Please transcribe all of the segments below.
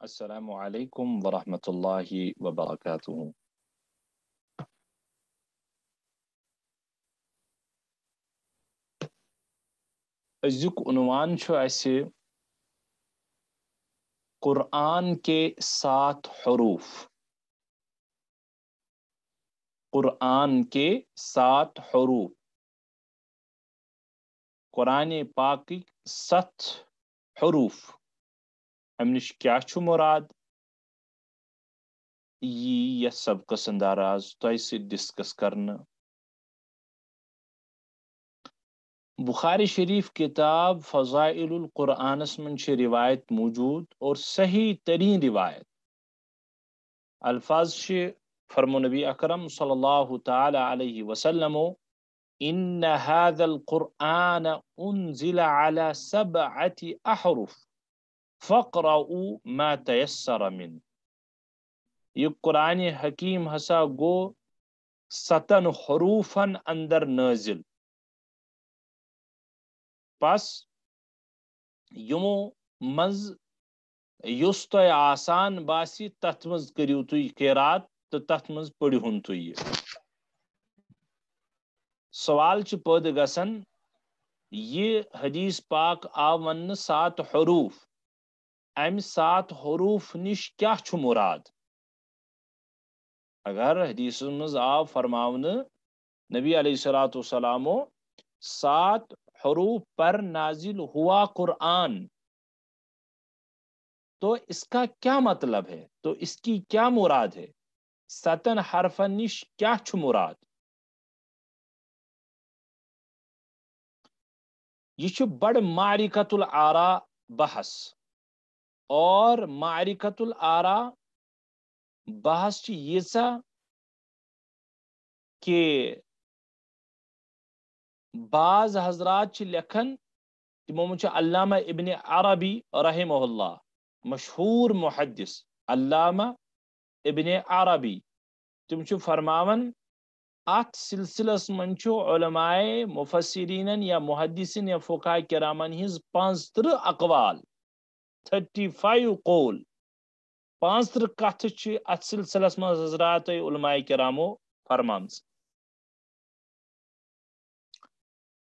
السلام علیکم ورحمۃ اللہ وبرکاتہ۔ أزیُک عنوان چھُ اَسہِ قرآن کے 7 حروف۔ قرآن کے 7 حروف، قرآن پاکٕکۍ 7 حروف۔ اَمہِ نِش کیٛاہ چھُ مُراد؟ یی یتھ سبقس اندر آز تۄہہِ سۭتۍ ڈسکس کرنہٕ۔ بخاری شریف کتاب فضائل القرآنس من چھِ روایت موجود اور صحیح ترین روایت۔ الفاظ چھِ فرمو نبی اکرم صلی اللہ تعالی علیہ وسلم ان هذا القرآن انزل على 7 احرف فاقرؤوا ما تيسر من۔ یہ قرآن حکیم ہسا گو 7 حروفن اندر نازل، پس یمو منز یُس تۄہہِ آسان باسی تتھ منز کٔرِو تُہۍ قرات تہٕ تتھ منز پٔرِہُن تُہۍ یہِ۔ سوال چھُ پٲدٕ گژھان، یہ حدیث پاک آو وننہٕ 7 حروف، امہِ 7 حروف نِش کیٛاہ چھُ مُراد؟ اگر حدیث منز آو فرماونہٕ نبی علیہ الصلوۃ والسلامو 7 حروف پر نازل ہوا قرآن، تو اس کا کیا مطلب ہے؟ تو اس کی کیا مراد ہے؟ 7 حرفن نش کیا چھُ مراد؟ یہ چھُ بڑ معرکت الآراء بحث، اور معرکت الآراء بحث چھِ ییٖژاہ کہ بعض حضرات چھِ لیکھان، تِمو منٛز چھُ علامہ ابن عربی رحمہ اللہ، مشہوٗر محدث علامہ ابن عربی، تِم چھِ فرماوان اتھ سلسلس منٛز چھُ علماء مفسرینن یا محدثین یا فقہاء کرامن ہٕنٛز 35 اقوال، 35 قول، 35 کتھٕ چھِ اتھ سلسلس منٛز حضرات علماء کرامو فرمامژٕ۔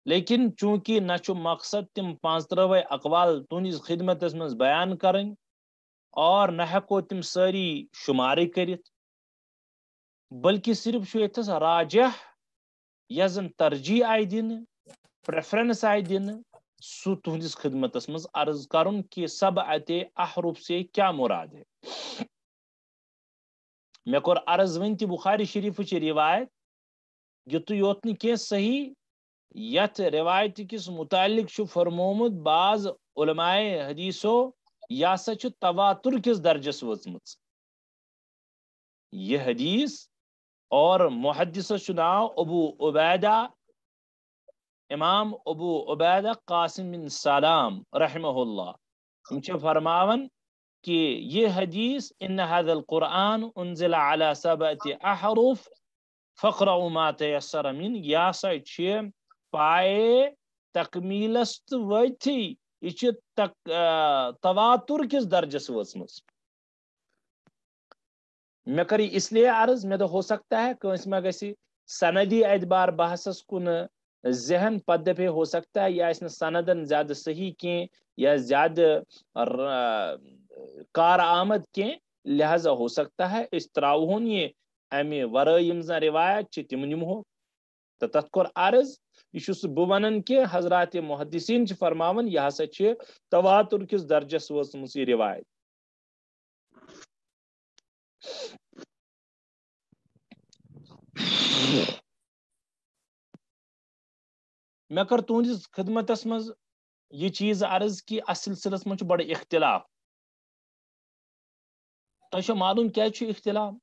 لیکن چونکہ نہ چھُ مقصد تِم 35 اقوال تُہنٛدِس خدمتس منٛز بیان کرٕنۍ، اور نہ ہیٚکو تِم سٲری شُمارٕے کٔرِتھ، بلکہ صرف چھُ ییٚتھس راجح یس زن ترجیح آیہِ دِنہٕ، پریفرنس آیہِ دِنہٕ، سُہ تُہنٛدِس خدمتس منٛز عرض کرُن کہ 7 احرف سے کیا مراد ہے۔ مےٚ کوٚر عرض وۄنۍ تہِ بخاری شریفٕچ روایت، یُتُے یوت نہٕ کینٛہہ صحیح یتھ روایت کس متعلق چھُ فرمومُت بعض علماء حدیثو یہ ہسا چھُ تواتر کس درجس وٲژمٕژ یہ حدیث، اور محدثس چھُ ناو ابو عبیدہ، امام ابو عبیدہ قاسم بن سلام رحمہ اللہ، ہم چھِ فرماون کہ یہ حدیث ان هذا القرآن انزل على 7 احرف فاقرؤوا ما تيسر من، یہ ہسا چھِ پائے تکمیلس تو وٲتتھٕے، یہ چھِ تواتر کس درجس وٲژمٕژ۔ مےٚ کٔر اس لیے عرض، مےٚ دوٚپ ہو سکتا ہے کٲنٛسہِ ما گژھِ سندی اعتبار بحثس کُن ذہن، پتہٕ دپے ہو سکتا ہے یہ آسہِ نہٕ سندن زیادٕ صحیح کینٛہہ یا زیادٕ کار آمد کینٛہہ، لہذا ہو سکتا ہے أسۍ تراوہون یہ امہِ ورٲے یِم زن روایت چھِ تِم نِمہو، تہٕ تتھ کوٚر عرض یہ چھُس بہٕ ونان کہ حضرات محدثین چھِ فرماوان یہ ہسا چھِ تواتر کس درجس وٲژمٕژ یہ روایت۔ مےٚ کٔر تُہنٛدِس خدمتس منٛز یہ چیز عرض کہ اتھ سلسلس منٛز چھُ بڑٕ اختلاف۔ تۄہہِ چھو معلوم کیٛازِ چھُ اختلاف؟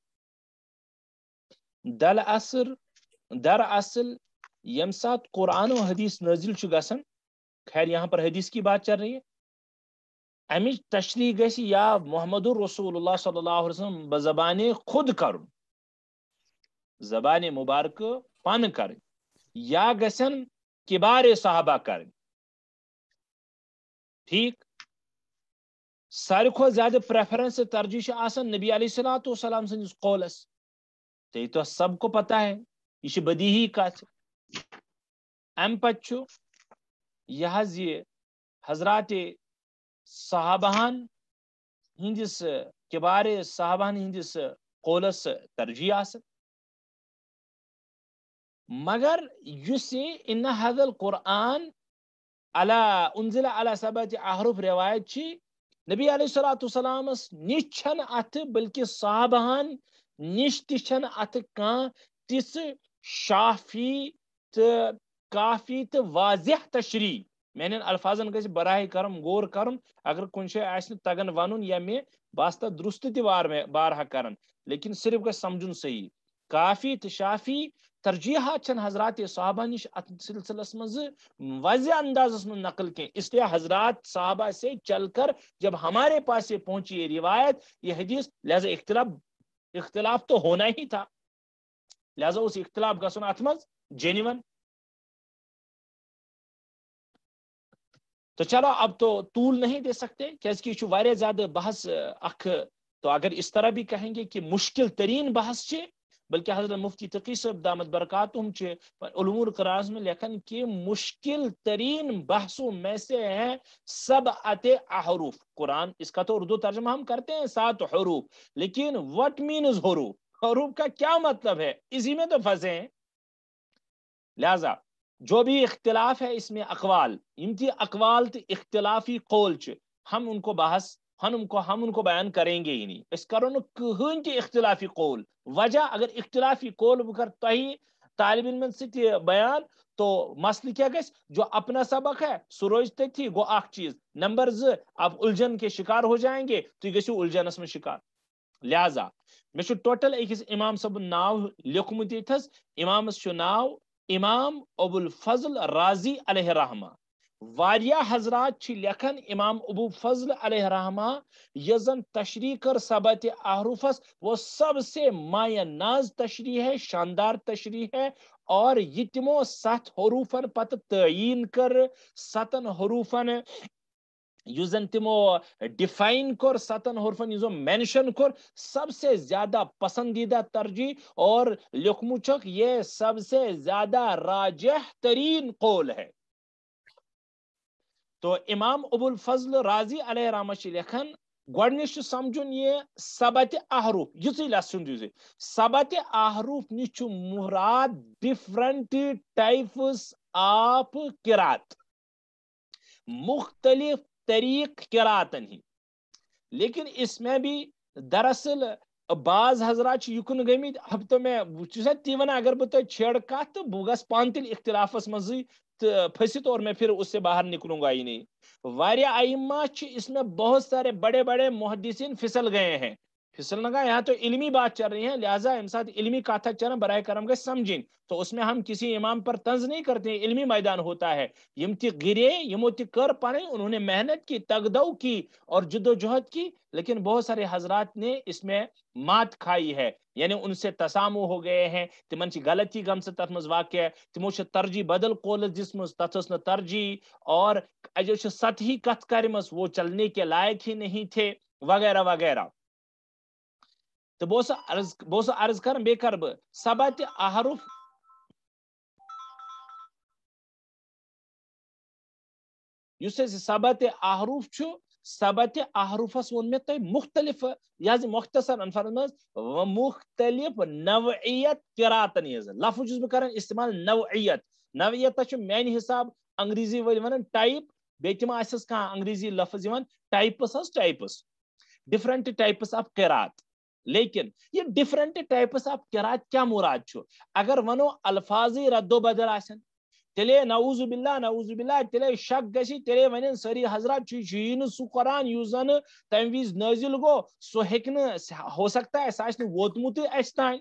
دراصل یم سات قرآن و حدیث نازل چھُ گژھان، خیر یہاں پر حدیث کی بات چل رہی ہے، امچ تشریح گژھِ یا محمد الرسول اللہ صلی اللہ علیہ وسلم بزبان خود کرُن، زبان مبارکہ پن کرٕنۍ، یا گژھن کبار صحابہ کرٕنۍ، ٹھیک؟ ساری کھو زیادہ پریفرنس ترجیح آسان نبی علیہ الصلوۃ والسلام سندس قولس تو سب کو پتہ ہے یہ بدیہی کت ام پتہ یہ حضرات صحابہن ہندس کبار صحابہن ہندس قولس ترجیح آسان مگر اس ان هذا القرآن على انزل على سبعة احرف روایت چی نبی علیہ الصلوۃ والسلام نشن ات بلکہ صحابہن نش تشن ات کان تس شافی تو کافی تو واضح تشریح میان الفاظن گژھِ براہ کرم غور کرم اگر کن جائے تگان ون یا میں باستا درست تہ بارہا کرن لیکن صرف گژھِ سمجھن صحیح کافی تو شافی ترجیحات چن حضرات صحابہ نش ات سلسلس مز واضح انداز میں نقل کی اس لیے حضرات صحابہ سے چل کر جب ہمارے پاس یہ پہنچی یہ روایت یہ حدیث لہذا اختلاف تو ہونا ہی تھا لہذا اس اختلاف گھن ات مز جینون تو چلو اب تو طول نہیں دے سکتے کیونکہ یہ واریاہ زیادہ بحث تو اگر اس طرح بھی کہیں گے کہ مشکل ترین بحث چھ بلکہ حضرت مفتی تقی صاحب دامت برکاتہم علوم القرآن میں لکھن کہ مشکل ترین بحثوں میں سے ہے سبعۃ احرف قرآن اس کا تو اردو ترجمہ ہم کرتے ہیں 7 حروف لیکن what means حروف کا کیا مطلب ہے اسی میں تو پھنسے ہیں لہذا جو بھی اختلاف ہے اس میں اقوال امتی اقوال تو اختلافی قول ہم ان کو بحث ہم ان کو بیان کریں گے ہی نہیں اس کرو نا کہین کی اختلافی قول وجہ اگر اختلافی قول بکر تہی طالب علم سی بیان تو مسئلہ کیا گھس جو اپنا سبق ہے سو روز تھی گو اخ چیز نمبر 2 آپ الجھن کے شکار ہو جائیں گے تو گھو الجھنس میں شکار لہذا میں ٹوٹل اکس امام صاحب ناو لیکھمت یتھس امامس ناو امام ابو الفضل رازی علیہ رحمہ واریاہ حضرات چھ لکھن امام ابو فضل علیہ رحمہ یزن تشریح کر سبعۃ احرفس وہ سب سے مایہ ناز تشریح ہے شاندار تشریح ہے اور یہ تمو 7 حروفن پتہ تعین کر 7 حروفن یوزن تمو ڈیفائن کر 7 حروفن یوزن مینشن کر سب سے زیادہ پسندیدہ ترجیح اور لکھمچک یہ سب سے زیادہ راجح ترین قول ہے تو امام ابو الفضل رازی علیہ رحمہ لکھن گۄڈنیچ سمجھن یہ سبعۃ احرف یُتھُے لسن دیوزِ سبعۃ احرف نش مراد ڈفرنٹ ٹائپس آف قرات مختلف طریق قراتن ہی لیکن اس میں بھی دراصل بعض حضرات یکن گمت اب تو میں تی ون اگر بہ تہ چھیڑ کت تو بہ گھس پان تیل اختلافس مزے پھنست اور میں پھر اس سے باہر نکلوں گا ہی نہیں واریاہ ائمہ اس میں بہت سارے بڑے بڑے محدثین پھسل گئے ہیں پھسل نہ گا یہاں تو علمی بات چل رہی ہے لہٰذا ام ساتھ علمی کاتھا چلنا برائے کرم گے سمجھیں تو اس میں ہم کسی امام پر طنز نہیں کرتے ہیں علمی میدان ہوتا ہے یم تہ گرے یمو تہ کر پانے انہوں نے محنت کی تگدو کی اور جد و جہد کی لیکن بہت سارے حضرات نے اس میں مات کھائی ہے یعنی ان سے تسامو ہو گئے ہیں تمن چھ غلطی گم سے تت مز واقع تمو چھ ترجیح بدل قول دسمز تتس نہ ترجیح اور جو سطحی کت کرمس وہ چلنے کے لائق ہی نہیں تھے وغیرہ وغیرہ تو بہت عرض کر بے کر بہ سبعۃ احرف یس سبعۃ احرف چھ سبعۃ احرفس ون میں تہ مختلف یہ مختصر انفراد مختلف نوعیت قراتن لفظ بہ کران استعمال نوعیت چھ میانہ حساب انگریزی ول ونان ٹائپ بیتم آسس کان انگریزی لفظ یوان ٹائپس ڈفرنٹ ٹائپس آف قرات لیکن یہ ڈفرنٹ ٹائپس آف قرات کیا مراد چھ اگر ونو الفاظی رد و بدل آسن تیلے نعوذ باللہ تیلے شک گسی تیلے ونن ساری حضرات چھ سو قرآن یس زن تم وز نازل گو سو ہو سکتا ہے سہ ووتمت اس تان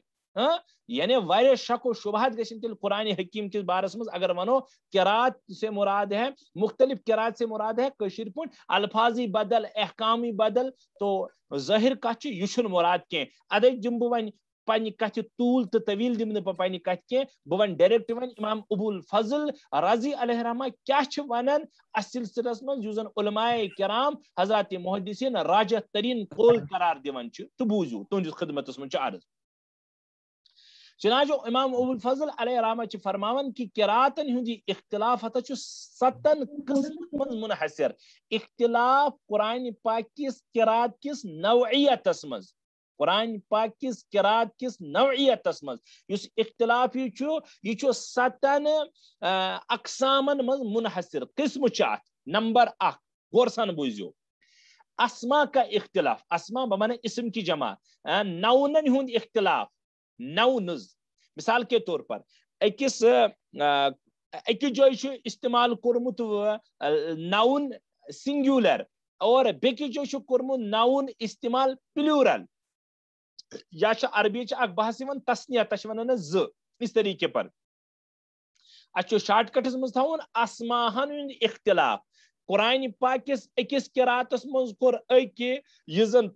یعنی واریاہ شک و شبہات گژھن تیل قرآن حکیم کس بارس مز اگر ونو قرات سے مراد ہے مختلف قرات سے مراد ہے کشیر پن الفاظی بدل احکامی بدل تو ظاہر کت یہ مراد کی ادے جم بہ ون پنہ کتھ طول تو طویل دم نہ پنہ کتھ کی بہ ون ڈائریکٹ ون امام ابو الفضل رضی علیہ رحمہ کیا ونان اس سلسلس من یس زن علماء کرام حضرات محدثین راجح ترین قول قرار دون تو بوزو تہندس خدمتس من عرض چنانچہ امام ابو الفضل علیہ رحمہ فرماون کہ قراتن ہند اختلاف ہتہ ستن قسم من منحصر اختلاف قرآن پاک کس قرات کس نوعیتس مز قرآن پاک کس قرات کس نوعیتس مز اس اختلاف یہ ستن اقسامن مز منحصر قسم چات نمبر 1 غور سان بوزیو اسما کا اختلاف اسما بمانے اسم کی جمع نونن ہند اختلاف نونز مثال کے طور پر اکس جائے استعمال کورمت نون سنگولر اور بیکس جائے کورمت نون استعمال پلیورل یا عربی اک بحث تسنیہ تش ونان ز اس طریقے پر اچھا شارٹ کٹس مز تھاون اسماہن ہند اختلاف قرآن پاک اکس قراتس مز کور اکی یزن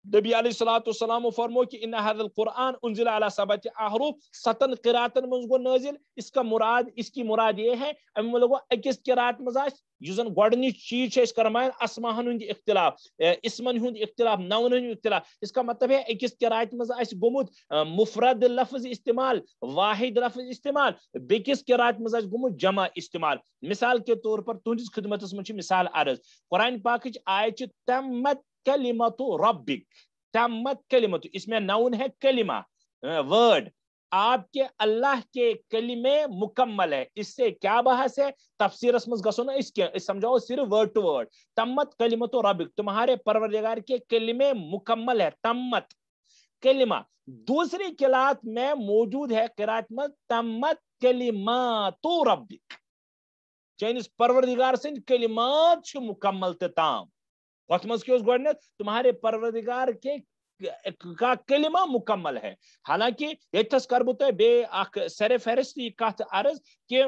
نبی علیہ الصلوۃ والسلام فرمو کہ ان هذا القرآن انزل على 7 احرف 7 قراتن مز گو نازل اس کی مراد یہ ہے ام لوگو اکس قرات مز یزن گڈنی چیز ہے اس کرمان اسماہن ہند اختلاف اسمن ہند اختلاف نون ہند اختلاف اس کا مطلب ہے اکس قرات مز اس گومت مفرد لفظ استعمال واحد لفظ استعمال بیکس قرات مز اس گومت جمع استعمال مثال کے طور پر تہندس خدمتس من مثال عرض قرآن پاک آیت تمت کلمت ربک تمت کلمت اس میں نون ہے کلمہ ورڈ آپ کے اللہ کے کلمے مکمل ہے اس سے کیا بحث ہے تفسیر اسمز گسو نا اس کے سمجھاؤ صرف ورڈ ٹو ورڈ تمت کلمت ربک تمہارے پروردگار کے کلمے مکمل ہے تمت کلمہ دوسری قرات میں موجود ہے قرات میں تمت کلمات ربک چینس پروردگار سے کلمات مکمل تام وقت مز کیا گوڈنیت تمہارے پروردگار کے کا کلمہ مکمل ہے حالانکہ یتس کربو تو بے اخ سر فہرست یہ کت عرض کہ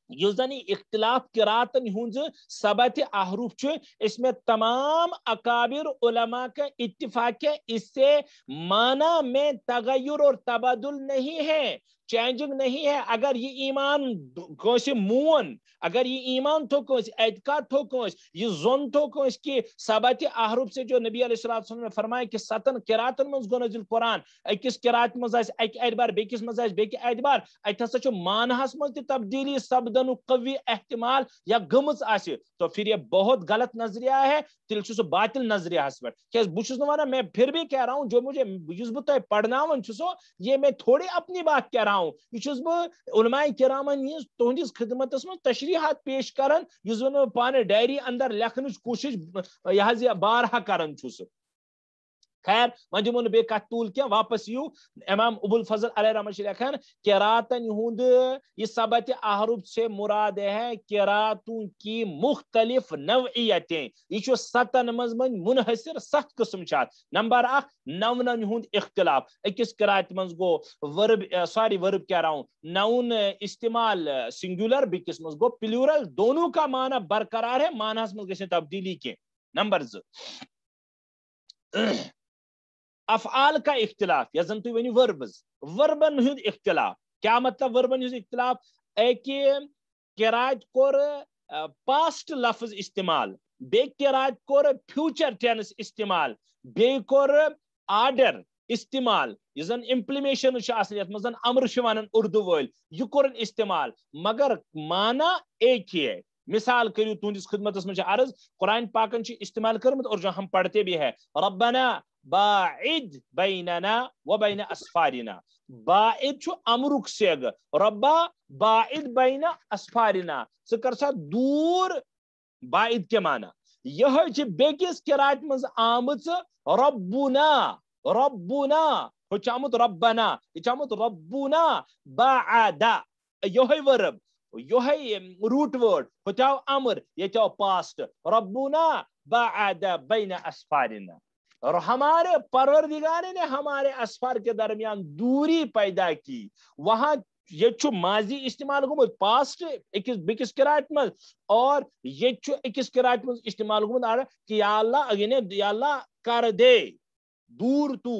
یہ زن اختلاف قراتن ہنز 7 احرف اس میں تمام اکابر علماء کا اتفاق ہے اس سے معنی میں تغیر اور تبادل نہیں ہے چینجنگ نہیں ہے اگر یہ ایمان کوئی مون اگر یہ ایمان تو کوئی اعتقاد تو کوئی یہ زون تو کوئی کہ 7 احرف سے جو نبی علیہ الصلوۃ والسلام نے فرمایا کہ 7 قراتن مز گو نازل قرآن اکس قرات مز ایک اعتبار بیکس مز بیک اعتبار ات ہسا چھ معنہس مز تبدیلی سبدن قوی احتمال یا گمز آسے تو پھر یہ بہت غلط نظریہ ہے تیل سو باطل نظریہ اس پر کہ بچس نوانا میں پھر بھی کہہ رہا ہوں جو مجھے جس بہ تہ پڑھناون چھسو یہ میں تھوڑی اپنی بات کہہ رہا ہوں یہ چھس بہ علماء کرامن ہز تہندس خدمتس میں تشریحات پیش کرن یس میں پانے ڈائری اندر لکھنچ کوشش یہ بارہا کرن چھس خیر ون دمو بے کت طول کی واپس یو امام ابو الفضل علیہ رحمہ لکھن قراتن ہند یہ 7 احرف سے مراد ہے قراتوں کی مختلف نوعیتیں یہ 7 مز منحصر 7 قسم چات نمبر 1 نونن ہند اختلاف اکس قرات مز گو ورب ورب کہہ رہا ہوں نون استعمال سنگولر بیکس مز گو پلیورل دونوں کا معنی برقرار ہے معنی مز گژھِ تبدیلی کی نمبر 2 افعال کا اختلاف یا زن تو ونی وربز وربن ہند اختلاف کیا مطلب وربن ہند اختلاف ایک قرات کور پاسٹ لفظ استعمال بے قرات کور فیوچر ٹینس استعمال بے کور آرڈر استعمال یہ زن امپلیمیشن یت مزن امر ونان اردو ول یہ کور استعمال مگر معنی ایک ہی ہے مثال کریو تہندس خدمتس میں عرض قرآن پاکن استعمال کرمت اور جو ہم پڑھتے بھی ہے ربنا باعد بیننا و بین اسفارنا باعد چھو امرک سیگ ربا باعد بین اسفارنا سکر سا دور باعد کے معنی یہ چھ بیکس قرات مز آمت ربنا ربنا ہو چامت ربنا یہ چامت ربنا باعد یہ ورب یہ روٹ ورڈ ہوتاو امر یہ چاو پاسٹ ربنا باعد بین اسفارنا اور ہمارے پروردگار نے ہمارے اسفار کے درمیان دوری پیدا کی وہاں یہ چھو ماضی استعمال گمت پاسٹ بیکس قرات مز اور یہ چھو اکس قرات مز استعمال گمت کہ یا اللہ کر دے دور تو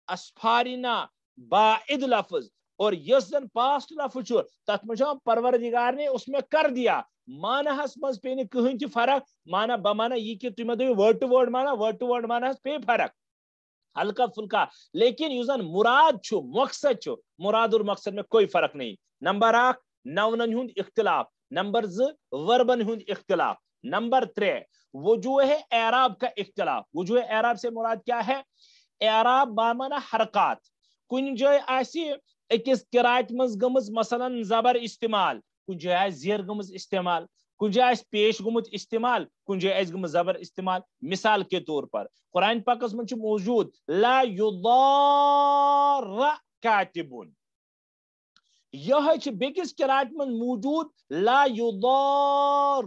اسفارنا باعد لفظ اور یس زن پاسٹ لفظ تت مجھ پروردگار نے اس میں کر دیا مانا ہس مز پہ کہین تہ فرق مانا بمانا یہ کہ تم دو ورڈ ٹو ورڈ مانا ہس پہ فرق ہلکا پھلکا لیکن یس زن مراد چھو مقصد چھو مراد اور مقصد میں کوئی فرق نہیں نمبر 1 نونن ہند اختلاف نمبر 2 وربن ہند اختلاف نمبر 3 وجوہ اعراب کا اختلاف وجوہ اعراب سے مراد کیا ہے اعراب بامانا حرکات کن جائے آسی اکس قرات مز گمز مثلا زبر استعمال کن جائے زیر گمز استعمال کن جائے پیش گمت استعمال کن جائے گمز زبر استعمال مثال کے طور پر قرآن پاک من موجود لا یضار کاتبون یہ بیکس قرات من موجود لا یضار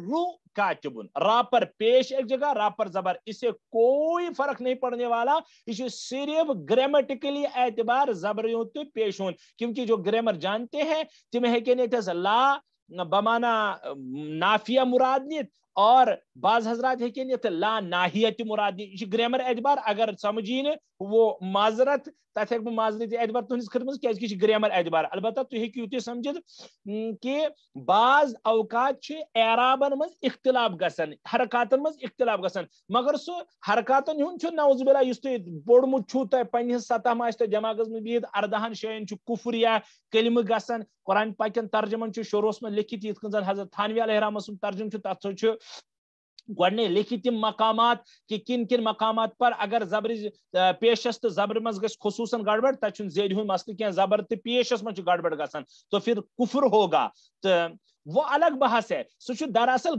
کاتبن را پر پیش ایک جگہ را پر زبر اس سے کوئی فرق نہیں پڑنے والا یہ صرف گرامیٹیکلی اعتبار زبریوں تو پیش ہون کیونکہ جو گرامر جانتے ہیں تم ہے کہ نہیں لا بمانا نافیہ مراد نیت اور بعض حضرات ہے کہ نہیں لا ناہیت مراد نیت یہ گرامر اعتبار اگر سمجھین وہ معذرت تک معذرت اعتبار تہندس خدمت کی گرامر اعتبار البتہ تھی ہیکو تھی سمجھت کہ بعض اوقات اعرابن مز اختلاف گسن حرکاتن مز اختلاف گسن مگر سو حرکاتن ہن نعوذ باللہ یس تہ پوڑمت چھو تہ پنس سطح ما اس دماغس میں بہت اردہن شین کفر یا کلمہ گسن قرآن پاکن ترجمن شروعس میں لکھت یت کن زن حضرت تھانوی علیہ الرحمہ سن ترجم تت گۄڈنی لکھت تم مقامات کہ کن کن مقامات پر اگر زبر پیشس تو زبر مز گژھِ خصوصاً گڑبڑ تت زیر ہند مسئلہ کی زبر تو پیشس مز گڑبڑ گژھان تو پھر کفر ہوگا تو وہ الگ بحث ہے سو دراصل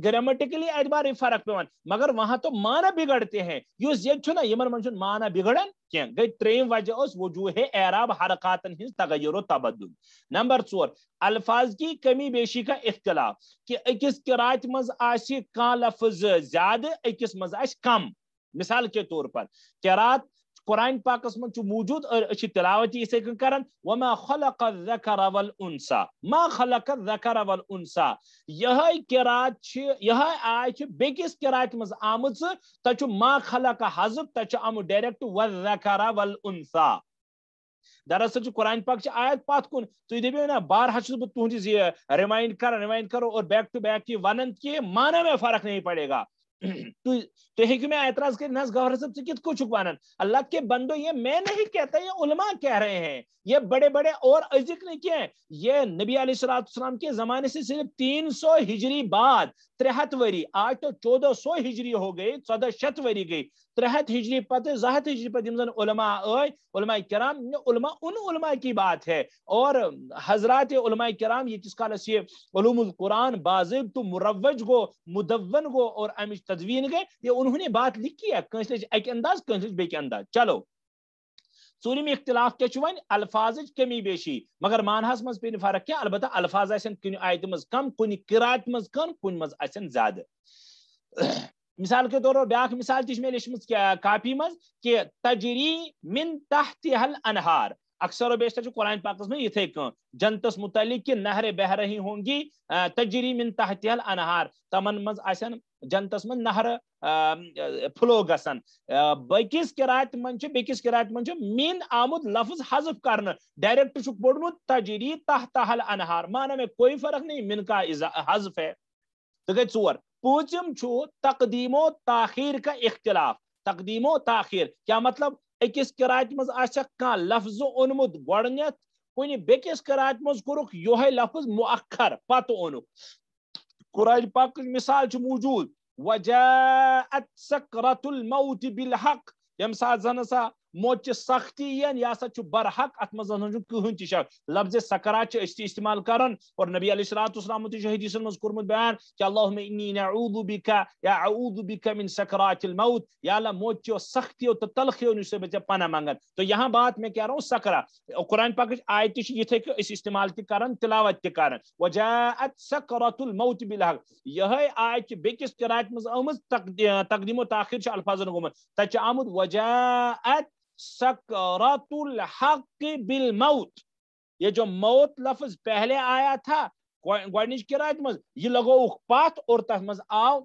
گرامیٹیکلی اعتبار فرق پیوان مگر وہاں تو معنی بگڑتے ہیں اس یہ نا یمن من معنی بگڑان کی گئی تریم وجہ اس وجوہ اعراب حرکاتن ہز تغیر و تبدل نمبر 4 الفاظ کی کمی بیشی کا اختلاف کہ اکس قرات مز آسی کان لفظ زیادہ اکس مز آسی کم مثال کے طور پر قرات قرآن پاکس من موجود اور اچھی تلاوتی اسے کرن وما خلق الذکر والانثى ما خلق الذکر والانثى یہ قرات یہ آیت بیکس قرات مز آمد تچ ما خلق حذف تچ آمد ڈائریکٹ والذکر والانثى دراصل قرآن پاک آیت پات کن تھی دپو نا بارہا بہت تہذ ریمائنڈ کرو اور بیک ٹو بیک یہ ونن کہ معنی میں فرق نہیں پڑے گا تو ہیکو میں اعتراض کر گوہر صاحب سے کت کو چھک ونن اللہ کے بندو یہ میں نہیں کہتا یہ علماء کہہ رہے ہیں یہ بڑے بڑے اور ذکر نہیں کیے ہیں یہ نبی علیہ السلام کے زمانے سے صرف 300 ہجری بعد 63 وری آج تو 1400 ہجری ہو گئی 1400 وری گئی 63 ہجری پتہ 2 ہجری پتہ علماء آئے علماء کرام علماء ان علماء کی بات ہے اور حضرات علماء کرام یہ کس کالس یہ علوم القرآن باضب تو مروج گو مدون گو اور امچ تدوین گئے یہ انہوں نے بات لکھی ہے کنس ایک انداز کنس بیک انداز چلو ژوٗرِم اختلاف کیا ون الفاظ کمی بیشی مگر مانہس مز پہ فرق کیا البتہ الفاظ آسن کن آیت مز کم کن قرات مز کم کن مز آسن زیادہ مثال کے طور پر بیاکھ مثال تھی میں لیچمت کاپی مز کہ تجری من تحتها الانہار اکثر و بیشتر قرآن پاک میں یہ تھے جنتس متعلق کہ نہریں بہ رہی ہوں گی تجری من تحتها الانہار تمن مز آسن جنتس من نہر فلو گسن بیکس قرات من مین آمد لفظ حذف کرنا ڈائریکٹ چھ پڑھمت تجری تحتها الانہار معنی میں کوئی فرق نہیں من کا حذف ہے تو گئی 4 پوچم چھو تقدیم و تاخیر کا اختلاف تقدیم و تاخیر کیا مطلب اکس قرات مز کان لفظ اونمت گۄڈنیتھ کن بیکس قرات مز کورک یہ لفظ مؤخر پتہ اونک قرآن پاک مثال چھ موجود وجاءت سکرۃ الموت بالحق یم سات زن سا موت سختی یہ سا برحق ات مز کہین تہ شک لفظ سکرات استعمال کرن اور نبی علیہ السلام حدیث مز کورمت بیان کہ اللہم انی نعوذ بک یا اعوذ بک من سکرات الموت یا اللہ موت سختی تو تلخیوں نش سے بچے پناہ منگن تو یہاں بات میں کہہ رہا ہوں سکرا قرآن پاک آیت یہ تھے کہ اس استعمال تہ کرن تلاوت تہ کرن وجاءت سکرۃ الموت بالحق یہ آیت بیکس قرات مز آمد تقدیم و تاخیر الفاظن گومت تچ آمد وجاءت سکرات الحق بالموت یہ جو موت لفظ پہلے آیا تھا گوڑنچ قرات مز یہ لگو پات اور تس مز آو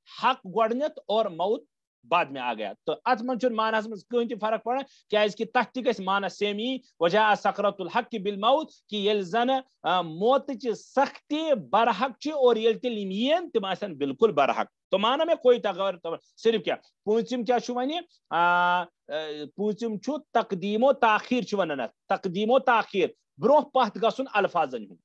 حق گوڑنت اور موت بعد میں آ گیا تو ات من مانس مز کہیں تہ فرق پڑا کیازِ کہ تتھ تہ گژھِ مانس سیم یی وجاء سکرۃ الحق بالموت کہ یل زن موتچ سختی برحق چھ اور یل تیل یین تم آسن بالکل برحق تو مانا میں کوئی تغیر صرف کیا پونچم کیا چھو ونی پونچم چھو تقدیم و تاخیر چھو ونن تقدیم و تاخیر برو پتھ گسن الفاظن ہن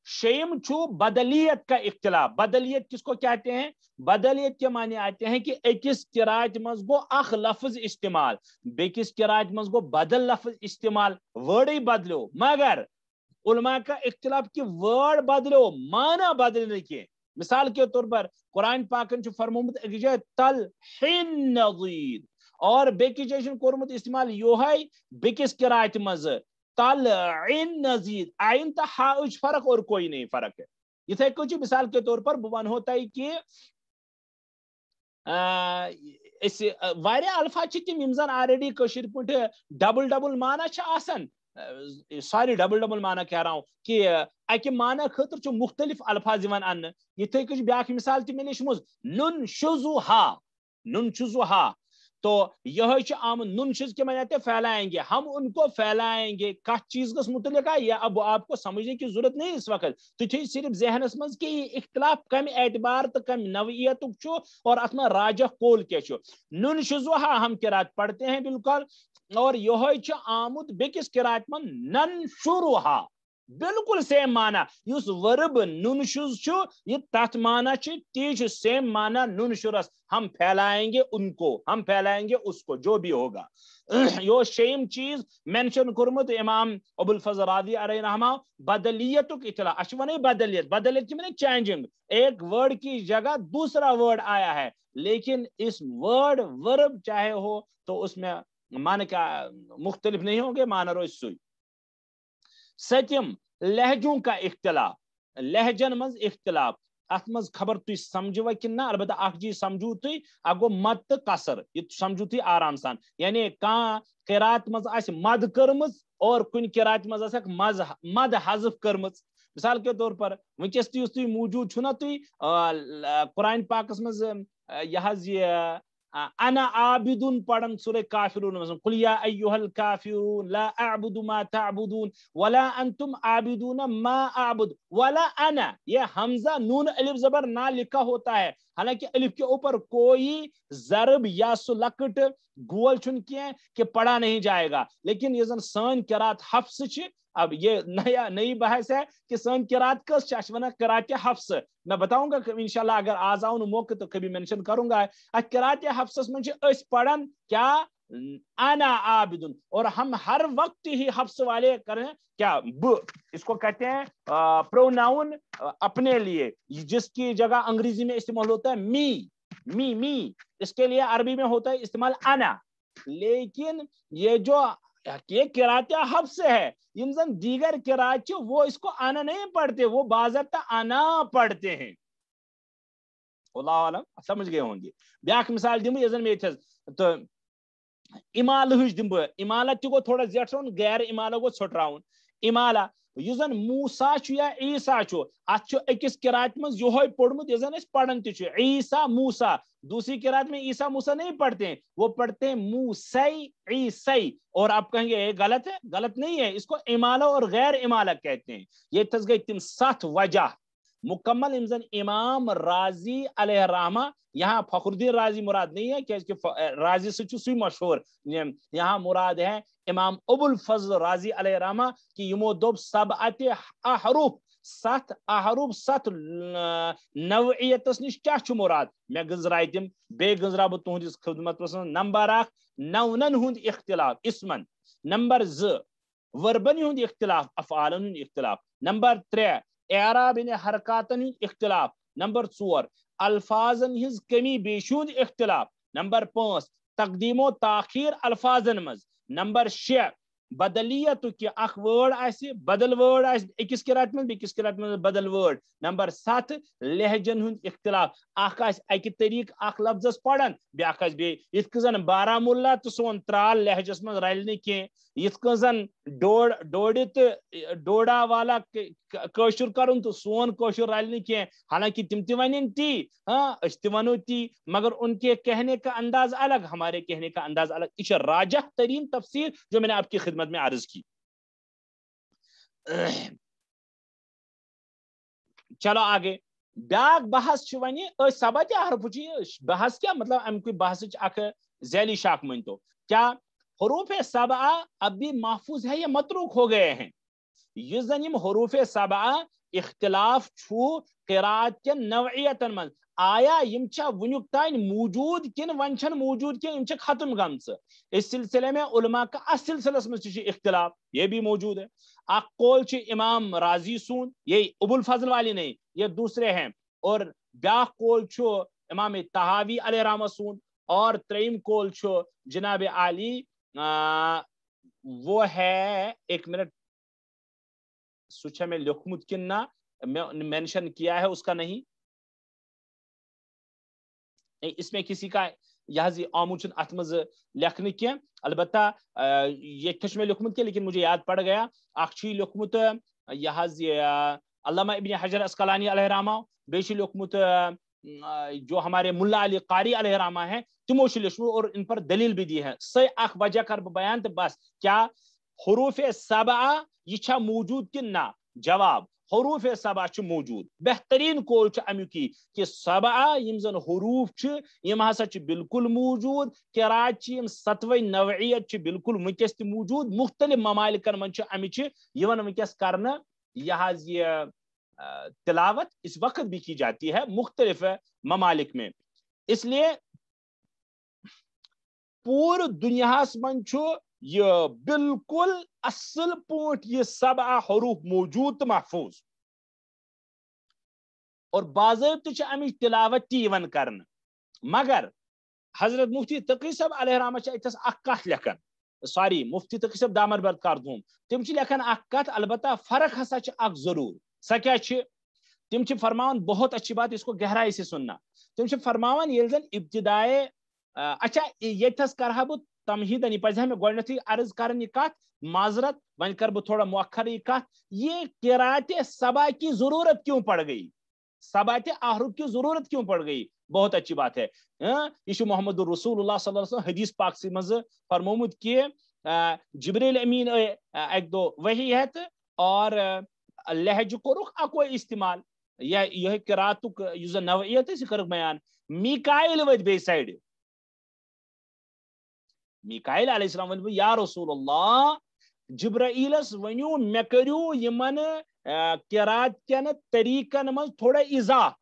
شیم چھو بدلیت کا اختلاف بدلیت کس کو کہتے ہیں بدلیت کے معنی آتے ہیں کہ ایکس قرات مز گو اخ لفظ استعمال بیکس قرات مز گو بدل لفظ استعمال ورڈ ہی بدلو مگر علماء کا اختلاف کہ ورڈ بدلو معنی بدلنے کے مثال کے طور پر قرآن پاکن چھو فرمومت ایک جائے تلحین نظیر اور بیکی جائشن کورمت استعمال یوہائی بیکس قرات مز طلعن نزید آئین تا ہاؤج فرق اور کوئی نہیں فرق ہے یہ تھے کچھ مثال کے طور پر بوان ہوتا ہے کہ اس واریا الفاظ چھ تم یم زن آلریڈی کشیر پٹ ڈبل ڈبل معنی چھ آسن سوری ڈبل ڈبل معنی کہہ رہا ہوں کہ اکہ معنی خاطر چھ مختلف الفاظ یوان ان یہ تھے کچھ بیاکھ مثال تہ ملے شموز ننشزها تو یہ عام ننشز کے معنی پھیلائیں گے ہم ان کو پھیلائیں گے کس چیز کا متعلق ہے یا اب آپ کو سمجھنے کی ضرورت نہیں اس وقت تو تھی صرف ذہنس مز کہ یہ اختلاف کم اعتبار تو کم نوعیت چھو اور اتنا راجح قول کیا چھو ننشزها ہم قرات پڑھتے ہیں بالکل اور یہ آمد بیکس قرات من ننشرها بالکل سیم معنی یس ورب ننشز چھو یہ تات معنی چھ تی سیم معنی ننشرس ہم پھیلائیں گے ان کو ہم پھیلائیں گے اس کو جو بھی ہوگا یہ شیم چیز مینشن کرمت امام ابو الفضل رازی علیہ رحمہ بدلیت اطلاع اشوانی بدلیت کی میں چینجنگ ایک ورڈ کی جگہ دوسرا ورڈ آیا ہے لیکن اس ورڈ ورب چاہے ہو تو اس میں معنی کا مختلف نہیں ہوں گے معنی روز سوئی ستم لہجوں کا اختلاف لہجن مز اختلاف ات مز خبر تھی سمجھو کہ نہ البتہ اخ چیز سمجھو تھی اگو مد تو قصر یہ سمجھو تھی آرام سان یعنی کان قرات مز آس مد کرمز اور کن قرات مز آسک مد حذف کرمز مثال کے طور پر ونکس تھی موجود چھنا تھی قرآن پاکس مز یہ انا عابدون پڑھن سورہ کافرون مثلا قل یا ایھا الکافرون لا اعبد ما تعبدون ولا انتم عابدون ما اعبد ولا انا یہ حمزہ نون الف زبر نہ لکھا ہوتا ہے حالانکہ الف کے اوپر کوئی ضرب یا سلکٹ گول چن کیا کہ پڑھا نہیں جائے گا لیکن یہ زن سان قرات حفص چھ اب یہ نئی بحث ہے کہ سن قرات کس چشمنا قرات حفص میں بتاؤں گا انشاءاللہ اگر آز آؤں موقع تو کبھی منشن کروں گا قرات حفص من اس پڑھن کیا انا عابدن اور ہم ہر وقت ہی حفص والے کریں کیا اس کو کہتے ہیں پروناؤن اپنے لیے جس کی جگہ انگریزی میں استعمال ہوتا ہے می اس کے لیے عربی میں ہوتا ہے استعمال انا لیکن یہ جو یہ قرات حفص ہے یم زن دیگر قرات وہ اس کو انا نہیں پڑھتے وہ باضابطہ انا پڑھتے ہیں اللہ عالم سمجھ گئے ہوں گے بیاکھ مثال دم یہ میں تو امال ہج دم امالت گو تھوڑا زیٹھن غیر امالہ گو ژھٹراؤن امالہ یہ زن موسیٰ یا عیسیٰ ات اکس قرات مز یہ پوڑمت یہ زن پڑھن تہ عیسیٰ موسیٰ دوسری قرات میں عیسیٰ موسیٰ نہیں پڑھتے ہیں وہ پڑھتے ہیں موسی عیسی اور آپ کہیں گے یہ غلط ہے غلط نہیں ہے اس کو امالہ اور غیر امالہ کہتے ہیں یہ تس گئی تم 7 وجہ مکمل امزن امام رازی علیہ الرحمہ یہاں فخر الدین رازی مراد نہیں ہے کہ رازی سے سی مشہور یہاں مراد ہے امام ابو الفضل رازی علیہ الرحمہ کہ یمو دوب 7 احرف 7 احرف 7 نوعیتس نش کیا چھ مراد میں گزرائی تم بے گزرا بہ تہندس خدمت نمبر 1 نونن ہند اختلاف اسمن نمبر 2 وربن ہند اختلاف افعالن ہند اختلاف نمبر 3 اعراب حرکاتن اختلاف نمبر 4 الفاظن ہز کمی بیشون اختلاف نمبر 5 تقدیم و تاخیر الفاظن مز نمبر 6 بدلیت کی اخ ورڈ آسی بدل ورڈ آس اکس قرات میں بیکس قرات میں بدل ورڈ نمبر 7 لہجن ہند اختلاف اخ آس اکہ طریق اخ لفظس پڑھن بیاکھ آس بی یتھ کن زن بارہمولہ تو سون ترال لہجس من رلہ کی یتھ کن زن ڈوڑ تو ڈوڑا والا کوشر کرن تو سون کوشر رلہ کی حالانکہ تم تہ ون تی ہاں اس تہ ونو تی مگر ان کے کہنے کا انداز الگ ہمارے کہنے کا انداز الگ یہ راجح ترین تفسیر جو میں نے آپ کی خدمت میں عرض کی چلو آگے بیاکھ بحث ونی سبت حرف بحث کیا مطلب ام کوئی بحث اخ ذیلی شاخ منتو کیا حروف سبعہ اب بھی محفوظ ہے یا متروک ہو گئے ہیں یہ زن یم حروف سبعہ اختلاف چھو قرات کے نوعیتن من آیا یم چھا ونیک تین موجود کن ون چھن موجود کن یم چھا ختم گمس اس سلسلے میں علماء کا اس سلسلے میں اختلاف یہ بھی موجود ہے اک قول چھ امام راضی سون یہ ابو الفضل والی نہیں یہ دوسرے ہیں اور بیاکھ قول چھو امام طحاوی علیہ رحمہ سون اور تریم قول چھو جناب علی وہ ہے ایک منٹ سوچا میں لکھمت کن نہ مینشن کیا ہے اس کا نہیں اس میں کسی کا یہ آمود اتمز لکھنے کی البتہ یہ تھش میں لکھمت کی لیکن مجھے یاد پڑ گیا اخچی لکھمت یہ علامہ ابن حجر اسقلانی علیہ رحمہ بیشی لکھمت جو ہمارے ملا علی قاری علیہ رحمہ ہیں تموشی لکھمت اور ان پر دلیل بھی دی ہے سی اخ وجہ کر بیان تو بس کیا حروف سبعہ یہ چھا موجود کن نہ جواب حروف سبعہ چھ موجود بہترین قول چھ امیو کی کہ سبعہ یم زن حروف چھ یم ہسا چھ بالکل موجود قرات چھ یم ستوئی نوعیت چھ بالکل ونکس تہ موجود مختلف ممالکن من چھ امی چھ یون ونکس کرنا یہ تلاوت اس وقت بھی کی جاتی ہے مختلف ممالک میں اس لیے پور دنیا من چھ یہ بالکل اصل پوٹ یہ سبعہ حروف موجود تو محفوظ اور باضابطہ امی تلاوت تیون کرن مگر حضرت مفتی تقی صاحب علیہ رحمہ اتس اخ کت لکھن سوری مفتی تقی صاحب دامر برکار دھوم تم لکھن اخ کت البتہ فرق ہسا اخ ضرور سا کیا تم فرماون بہت اچھی بات اس کو گہرائی سے سننا تم فرماون یل زن ابتدائے اچھا یتس کرہا بہ تمہید یہ پزہ میں گوڈنیتھے عرض کرن یہ کت معذرت ون کر بہ تھوڑا مؤخر یہ کت یہ قرات سبعہ کی ضرورت کیوں پڑ گئی سبعۃ احرف کی ضرورت کیوں پڑ گئی بہت اچھی بات ہے یہ محمد الرسول اللہ صلی اللہ علیہ وسلم حدیث پاک سے مز فرمومت کہ جبریل امین ایک دو وحی ہے اور لہج کورک اکو استعمال یا یہ قرات نوعیت کر بیان میکائیل ود بی سائڈ میکائیل علیہ السلام ون یا رسول اللہ جبرائیلس ونیو مے کریو یمن قرات کن طریقن من تھوڑا اضافہ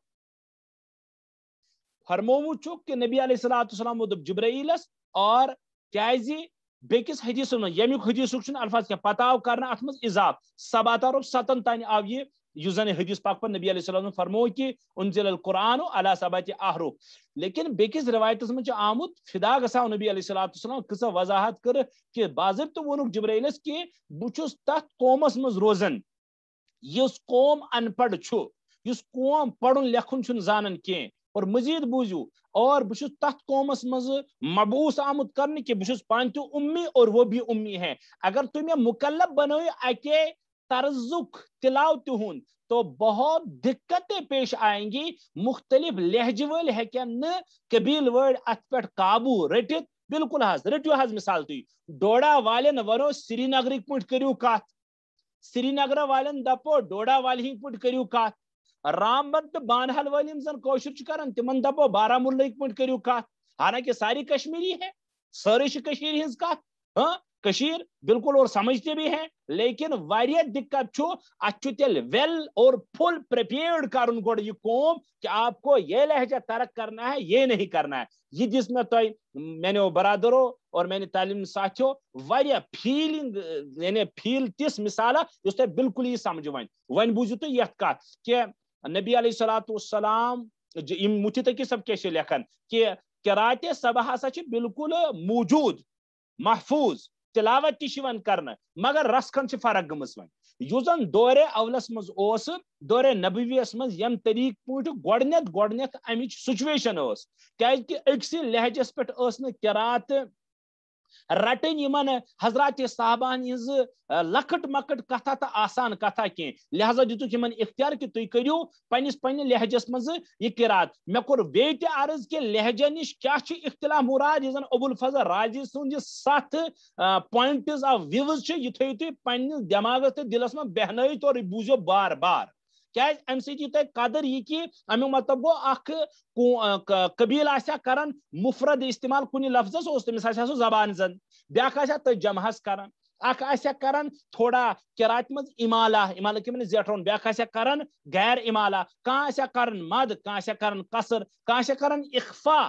فرمومت چھو کہ نبی علیہ السلام ودپ جبرائیلس اور کیازی بیکس حدیث من یمیک حدیث الفاظ کیا پتہ آو کرنا ات من اضافہ 7 ارب 7 تان آو یہ زن حدیث پاک پر نبی علیہ السلام فرمو کہ انزل القرآن علی سبعۃ احرف لیکن بیکس روایت من آمت فدا گسا نبی علیہ السلام کسا وضاحت کر کہ باضابطہ وونک جبرائیلس کہ بچس تت قومس مز روزن یس قوم ان پڑھ چھو یس قوم پڑھن لکھن چھن زانن کی اور مزید بوزو اور بس تت قومس مز مبعوث آمت کرنے کہ بس پان تو امی اور وہ بھی امی ہے اگر تمہیں مکلف بنو اکے طرزک تلاوت ہند تو بہت دقتیں پیش آئیں گی مختلف لہجہ ول ہیکن قبیل ور ات پہ قابو رٹت بالکل حض رٹو حض مثال تھی ڈوڑا والن ونو سری نگرک پہ کرو کت سری نگر والن دپو ڈوڑا وال ہند پہ کرو کت رام بن تو بانحل ول زن کوشر کران تمن دپو بارہمولہ پہ کرو کت حالانکہ ساری کشمیری ہے ساری کشیر ہز کت ہاں کشیر بالکل اور سمجھتے بھی ہیں لیکن واریاہ دقت چھو اچھو تیل ویل اور فل پریپیئرڈ کرن گوڑ یہ قوم کہ آپ کو یہ لہجہ ترک کرنا ہے یہ نہیں کرنا ہے یہ جس میں تو میں نے برادروں اور میں نے تعلیم ساتھیوں واریاہ فیلنگ یعنی فیل تس مثالہ اس تے بالکل یہ سمجھ ون بوزو تو یہ کت کہ نبی علیہ السلام مفتی تقی صاحب کیسے لکھن کہ قرات سبعہ ہسا چھ بالکل موجود محفوظ تلاوت تشون کرنا مگر رسکن چھ فرق گمس ون یوزن دور اولس مز اوس دور نبویس مز یم طریق پوٹ گۄڈنیتھ امچ سچویشن اس کیاز کہ اکسی لہجس پہ اس قرات رٹن یمن حضرات صحابان ہز لکٹ مکٹ کتھا تو آسان کتھا کی لہذا دتک یمن اختیار کہ تھی کرو پنہ لہجس مز یہ قرات مے کور بیت عرض کہ لہجہ نش کیا اختلاف مراد یہ زن ابو الفضل رازی سن یہ 7 پوائنٹس آف ویوز یہ تھو تھی پنہ دماغس تو دلس میں بہنائیت اور بوزو بار بار کیا ام سی تہ قدر یہ کہ امیک مطلب گو اخ قبیل آسیا کرن مفرد استعمال کن لفظس اس تمس آسیا سو زبان زن بیاکھ آسیا تہ جمحس کرن اخ آسیا کرن تھوڑا قرات مز امالہ کہ من زیٹھون بیاکھ آسیا کرن غیر امالہ کان آسیا کرن مد کان آسیا کرن قصر کان آسیا کرن اخفاء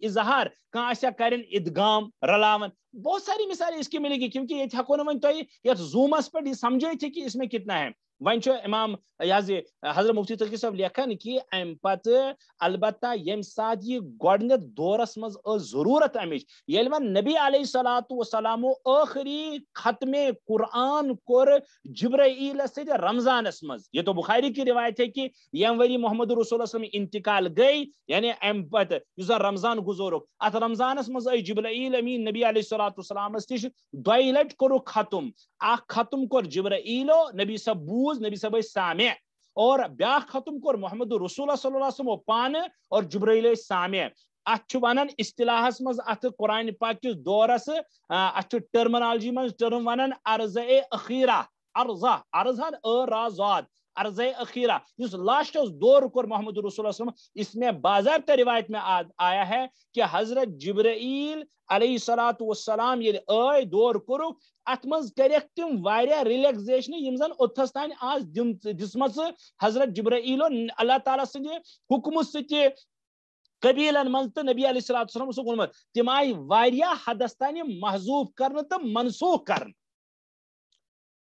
اظہار کان آسیا کرن ادغام رلاون بہت ساری مثالیں اس کی ملے گی کیونکہ یہ ہکو نا ون تھی یتھ زومس پہ یہ سمجھے تھے کہ اس میں کتنا ہے ون امام یہ حضرت مفتی تقی صاحب لکھان کہ ام پتہ البتہ یم سات یہ گۄڈنیتھ دورس مز ضرورت امچ یل ون نبی علیہ الصلوۃ والسلام آخری ختم قرآن کور جبرائیل سے رمضانس مز یہ تو بخاری کی روایت ہے کہ یم وری محمد رسول اللہ وسلم انتقال گئی یعنی ام پتہ یس رمضان گزورک ات رمضانس مز جبرائیل امین نبی علیہ الصلوۃ والسلام نش دۄیہِ لٹہِ کوٚرُکھ ختم اخ ختم کور جبرائیلو نبی صاحب بوز نبی صاحب سامع اور بیاکھ ختم کور محمد رسول اللہ صلی اللہ علیہ وسلم پان اور جبرائیل سامع ات ونان اصطلاحس مز ات قرآن پاک کس دورس ات ٹرمنالوجی مز ٹرم ونان عرضہ اخیرہ عرضہ رازات عرض اخیرہ اس لاسٹ دور کور محمد رسول اللہ صلی اللہ علیہ وسلم اس میں باضابطہ روایت میں آیا ہے کہ حضرت جبرائیل علیہ الصلوۃ والسلام یہ آئے دور کور ات مز کرک تم واریاہ ریلیکزیشن یم زن اوتھس تان آز دسمت حضرت جبرائیل اللہ تعالیٰ سند حکم ستہ قبیلن من تو نبی علیہ الصلوۃ والسلام سکونمت تم آئی واریاہ حدس تان محذوف کرن تو منسوخ کرن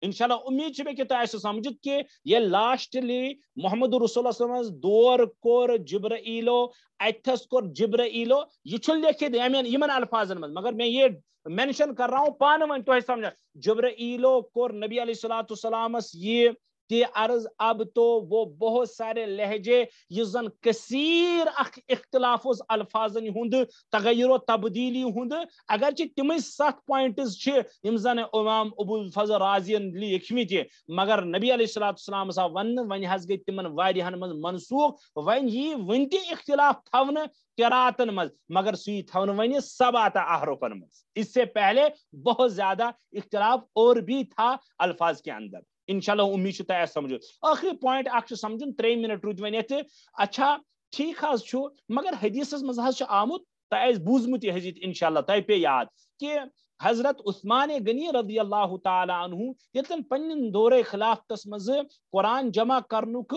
انشاءاللہ امید چھ کہ تہ سمجھت کہ یہ لاسٹلی محمد رسول اللہ صلی اللہ علیہ وسلم دور کور جبرائیلو اتھس کور جبرائیلو یہ چھ لکھت یمن الفاظن من مگر میں یہ مینشن کر رہا ہوں پانہ ون تو سمجھا جبرائیلو کور نبی علیہ الصلوۃ والسلام یہ تی عرض اب تو وہ بہت سارے لہجے یہ زن کثیر اختلاف الفاظن ہند تغیر و تبدیلی ہند اگرچہ تم 7 پوائنٹس یم زن امام ابو الفضل رازین لیکھمت مگر نبی علیہ الصلوۃ والسلام سا ون حض گئی تمن واریہن من منسوخ ون یہ ون تہ اختلاف تھون قراتن مز مگر سی تھون ون 7 احرفن مز اس سے پہلے بہت زیادہ اختلاف اور بھی تھا الفاظ کے اندر انشاءاللہ امید چھ تہ سمجھو آخری پوائنٹ اخ سمجھن 3 منٹ روت ونیت اچھا ٹھیک حظ چھو مگر حدیث مز حظ آمت تہ بوزمت یہ حدیث انشاءاللہ تہ پہ یاد کہ حضرت عثمان غنی رضی اللہ تعالی عنہ یتن پنن دور خلافتس مز قرآن جمع کرنک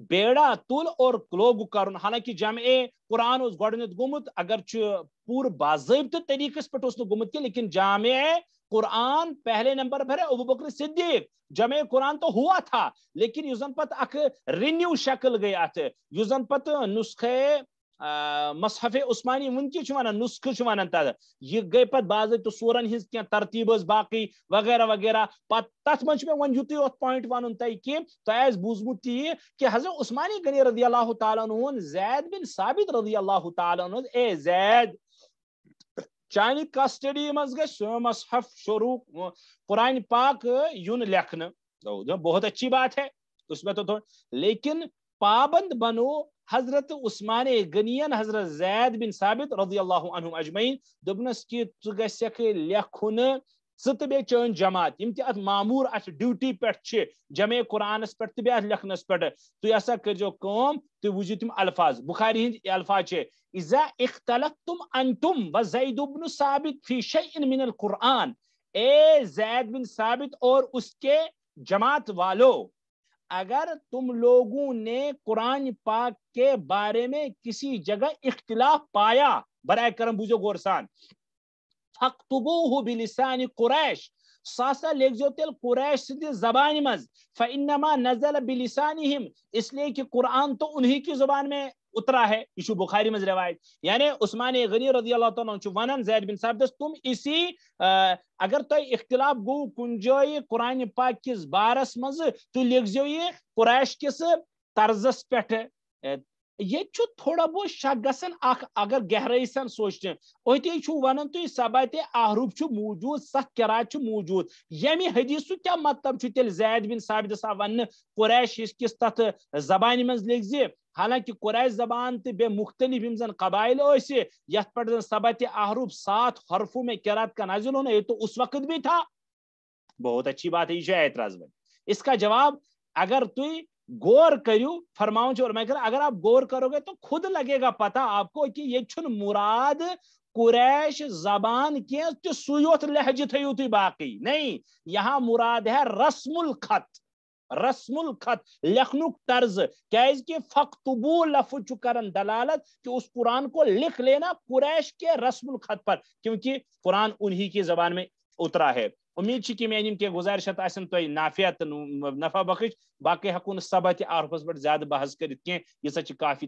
بیڑا تل اور لوگ کرن حالانکہ جمع قرآن اس گۄڈنیتھ گومت اگرچہ پور باضابطہ طریقس پہ گومت لیکن جامع قرآن پہلے نمبر پر ہے ابو بکر صدیق جمع قرآن تو ہوا تھا لیکن یوزن پت اک رینیو شکل گئی ات یوزن پت نسخے مصحف عثمانی ونکہ ونان نسخہ ونان تر یہ گئی پت باضابطہ سورن ہز کی ترتیب باقی وغیرہ وغیرہ پت تت من میں ون یوت پوائنٹ ون تہ کہ تہ بوزمت یہ کہ حضرت عثمان غنی رضی اللہ تعالیٰ عنہ زید بن ثابت رضی اللہ تعالیٰ عنہ اے زید چانی کسٹڈی مز گھ مصحف شروع قرآن پاک یون لکھن بہت اچھی بات ہے اس میں تو لیکن پابند بنو حضرت عثمان غنین حضرت زید بن ثابت رضی اللہ عنہم اجمعین دبنس کہ گھک لکھن ثہ بی چون جماعت یم تہ ات معمور ات ڈیوٹی پہ جمع قرآنس پہ تہ ات لکھنس پہ تھی ہسا کرو کم تھی وجو تم الفاظ بخاری ہند الفاظ اذا اختلفتم انتم وزید بن ثابت فی شیء من القرآن اے زید بن ثابت اور اس کے جماعت والو اگر تم لوگوں نے قرآن پاک کے بارے میں کسی جگہ اختلاف پایا برائے کرم بوجھو غورسان فاکتبوہ بلسان قریش ساسا لکھو تیل قریش سندھ زبان مز فانما نزل بلسانہم اس لیے کہ قرآن تو انہی کی زبان میں اترا ہے یہ بخاری مز روایت یعنی عثمان غنی رضی اللہ تعالیٰ عنہ ونان زید بن ثابتس تم اسی اگر تو اختلاف گو کن جائے قرآن پاک کس بارس مز تو لکھزو یہ قریش کس طرزس پہ یہ تھوڑا بہت شک گسن اگر گہرائی سان سوچنے اتی ونان تھی ثبات احرف موجود ست قرات موجود یمی حدیث کیا مطلب تیل زید بن ثابت ون قریش کس تت زبان مز لکھ حالانکہ قریش زبان تو بے مختلف زن قبائل یت پہ ثبات احرف 7 حرفوں میں قرات کا نازل ہونا یہ تو اس وقت بھی تھا. بہت اچھی بات ہے یہ اعتراض بن اس کا جواب اگر تھی غور کریو فرماؤں اور میں اگر آپ غور کرو گے تو خود لگے گا پتہ آپ کو کہ یہ چھن مراد قریش زبان کی سویوت لہجہ تھیو تھی باقی نہیں یہاں مراد ہے رسم الخط لکھنک طرز کیز کہ فقطبو لفظ کرن دلالت کہ اس قرآن کو لکھ لینا قریش کے رسم الخط پر کیونکہ قرآن انہی کی زبان میں اترا ہے. امید کہ میان کی گزارشت آسن تو نافع تو نفع بخش باقی ہکو ثبات عرفس پہ زیادہ بحث کرت کی یہ کافی.